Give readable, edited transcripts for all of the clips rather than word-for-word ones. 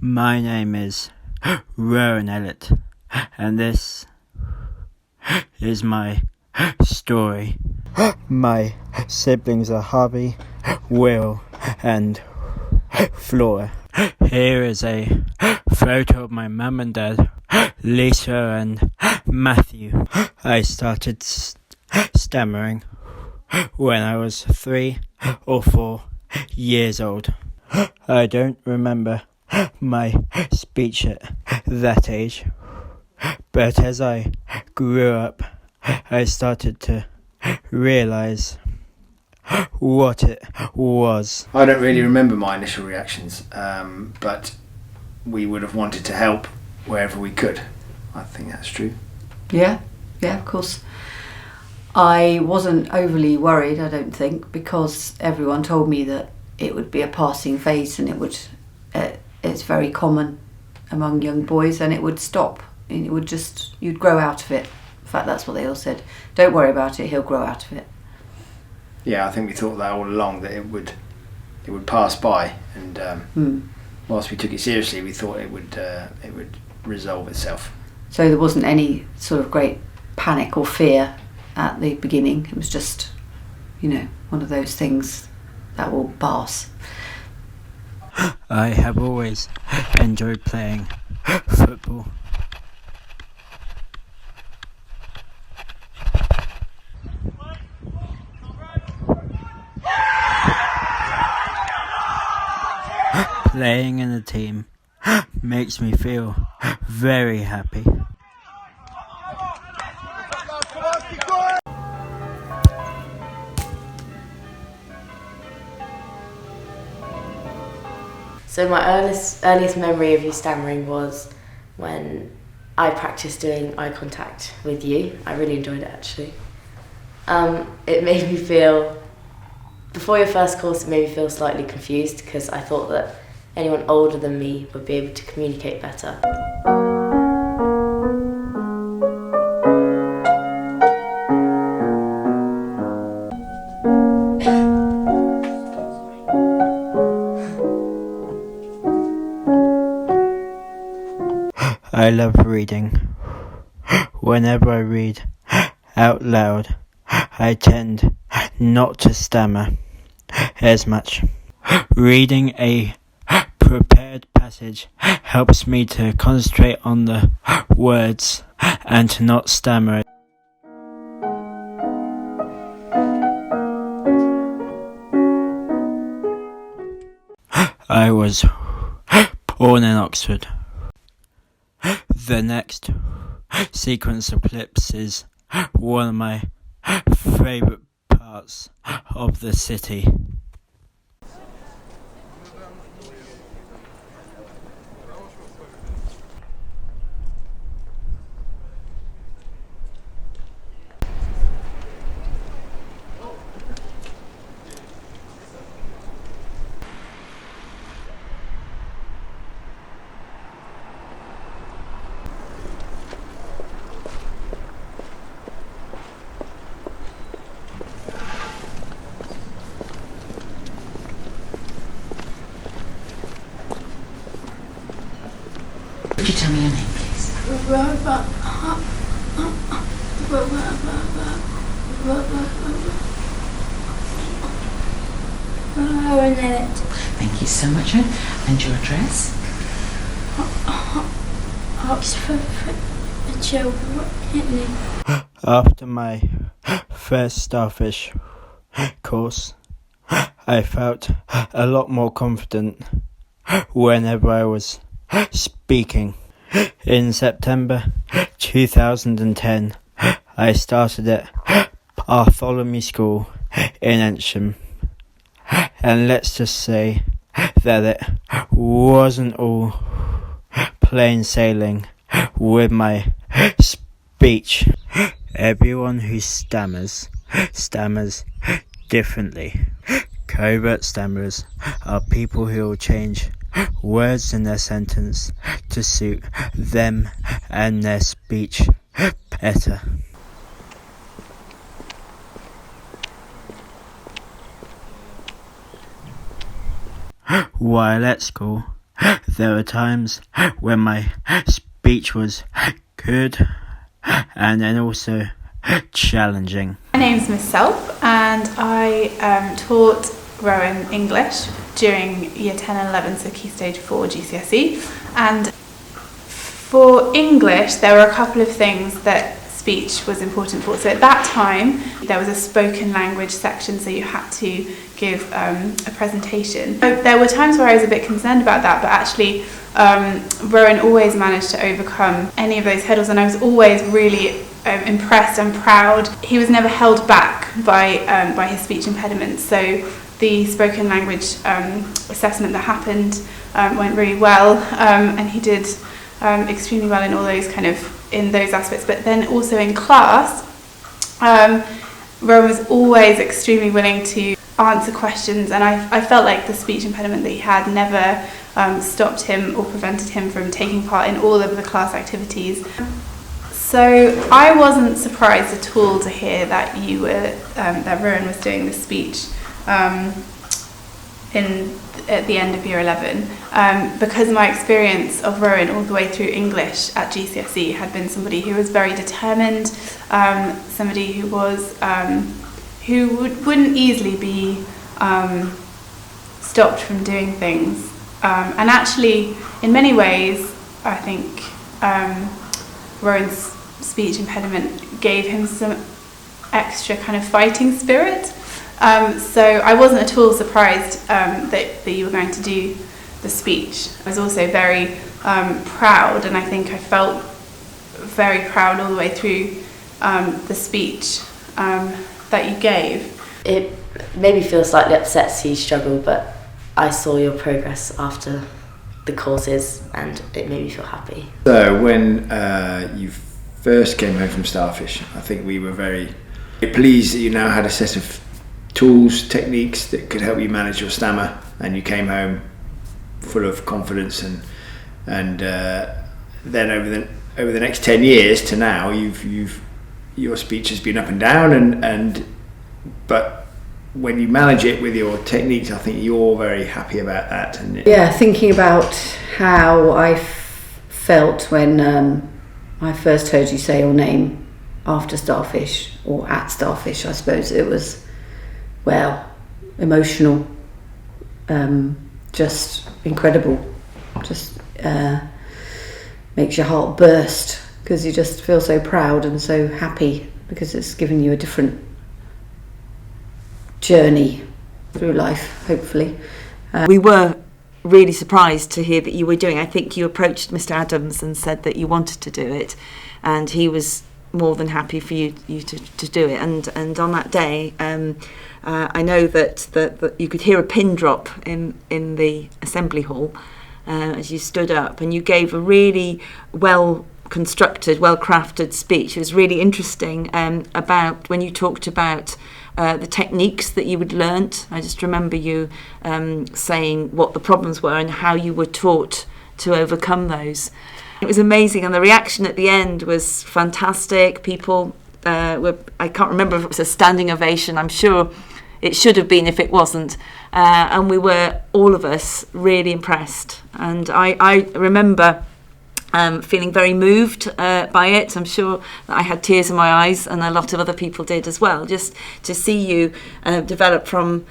My name is Rowan Ellett, and this is my story. My siblings are Harvey, Will, and Flora. Here is a photo of my mum and dad, Lisa and Matthew. I started stammering when I was 3 or 4 years old. I don't remember my speech at that age, but as I grew up, I started to realise what it was. I don't really remember my initial reactions, but we would have wanted to help wherever we could. I think that's true. Yeah, of course. I wasn't overly worried, I don't think, because everyone told me that it would be a passing phase and it's very common among young boys, and it would stop. And it would you'd grow out of it. In fact, that's what they all said. Don't worry about it, he'll grow out of it. Yeah, I think we thought that all along, that it would pass by, and whilst we took it seriously, we thought it would resolve itself. So there wasn't any sort of great panic or fear at the beginning. It was just, one of those things that will pass. I have always enjoyed playing football. Playing in a team makes me feel very happy. So my earliest memory of you stammering was when I practiced doing eye contact with you. I really enjoyed it, actually. It made me feel, before your first course, it made me feel slightly confused because I thought that anyone older than me would be able to communicate better. I love reading. Whenever I read out loud, I tend not to stammer as much. Reading a prepared passage helps me to concentrate on the words and to not stammer. I was born in Oxford. The next sequence of clips is one of my favourite parts of the city. Could you tell me your name, please? Rowan Ellett. Thank you so much. And your address? Oxford for children. After my first starfish course, I felt a lot more confident whenever I was speaking. In September 2010, I started at Bartholomew School in Ensham, and let's just say that it wasn't all plain sailing with my speech. Everyone who stammers differently. Covert stammerers are people who will change words in their sentence to suit them and their speech better. While at school, There were times when my speech was good and then also challenging. My name's Miss Selp and I taught Rowan English during Year 10 and 11, so Key Stage 4 GCSE. And for English, there were a couple of things that speech was important for. So at that time, there was a spoken language section, so you had to give a presentation. There were times where I was a bit concerned about that, but actually Rowan always managed to overcome any of those hurdles, and I was always really impressed and proud. He was never held back by his speech impediment, so the spoken language assessment that happened went really well, and he did extremely well in all those in those aspects. But then also in class, Rowan was always extremely willing to answer questions, and I felt like the speech impediment that he had never stopped him or prevented him from taking part in all of the class activities. So I wasn't surprised at all to hear that that Rowan was doing the speech at the end of Year 11, because my experience of Rowan all the way through English at GCSE had been somebody who was very determined, somebody who was wouldn't easily be stopped from doing things, and actually in many ways I think Rowan's speech impediment gave him some extra fighting spirit. So I wasn't at all surprised that you were going to do the speech. I was also very proud, and I think I felt very proud all the way through the speech that you gave. It made me feel slightly upset to see you struggle, but I saw your progress after the courses and it made me feel happy. So when you first came home from Starfish, I think we were very pleased that you now had a set of tools, techniques that could help you manage your stammer, and you came home full of confidence, and then over the next 10 years to now, your speech has been up and down, but when you manage it with your techniques, I think you're very happy about that. And yeah, thinking about how I felt when I first heard you say your name after Starfish, or at Starfish, I suppose it was, well, emotional, just incredible, just makes your heart burst, because you just feel so proud and so happy, because it's given you a different journey through life, hopefully. We were really surprised to hear that you were doing. I think you approached Mr. Adams and said that you wanted to do it, and he was more than happy for you to do it. And on that day, I know that you could hear a pin drop in the assembly hall as you stood up, and you gave a really well-constructed, well-crafted speech. It was really interesting about when you talked about the techniques that you had learnt. I just remember you saying what the problems were and how you were taught to overcome those. It was amazing, and the reaction at the end was fantastic. People I can't remember if it was a standing ovation. I'm sure it should have been if it wasn't. And we were, all of us, really impressed. And I remember feeling very moved by it. I'm sure that I had tears in my eyes, and a lot of other people did as well. Just to see you develop from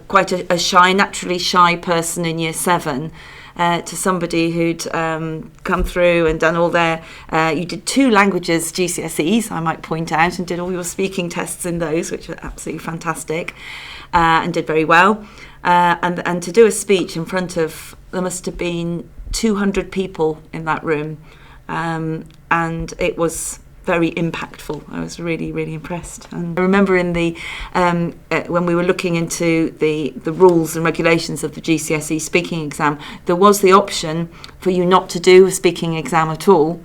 quite a shy, naturally shy person in Year 7 to somebody who'd come through and done all their... you did 2 languages GCSEs, I might point out, and did all your speaking tests in those, which were absolutely fantastic, and did very well. And to do a speech in front of... There must have been 200 people in that room, and it was very impactful. I was really, really impressed. And I remember in the when we were looking into the rules and regulations of the GCSE speaking exam, there was the option for you not to do a speaking exam at all,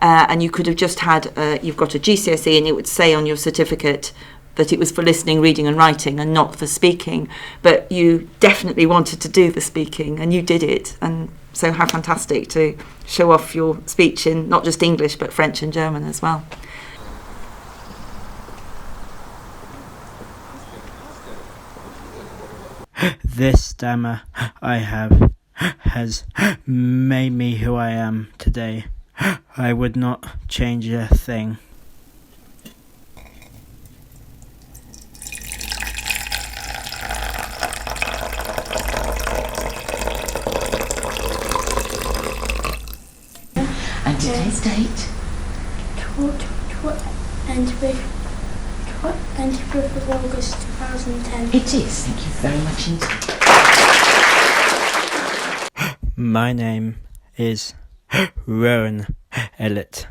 and you could have just had you've got a GCSE, and it would say on your certificate that it was for listening, reading and writing and not for speaking, but you definitely wanted to do the speaking, and you did it. And so how fantastic to show off your speech in not just English but French and German as well. This stammer I have has made me who I am today. I would not change a thing. And today's date? 25th of August 2010. It is. Thank you very much indeed. My name is Rowan Ellett.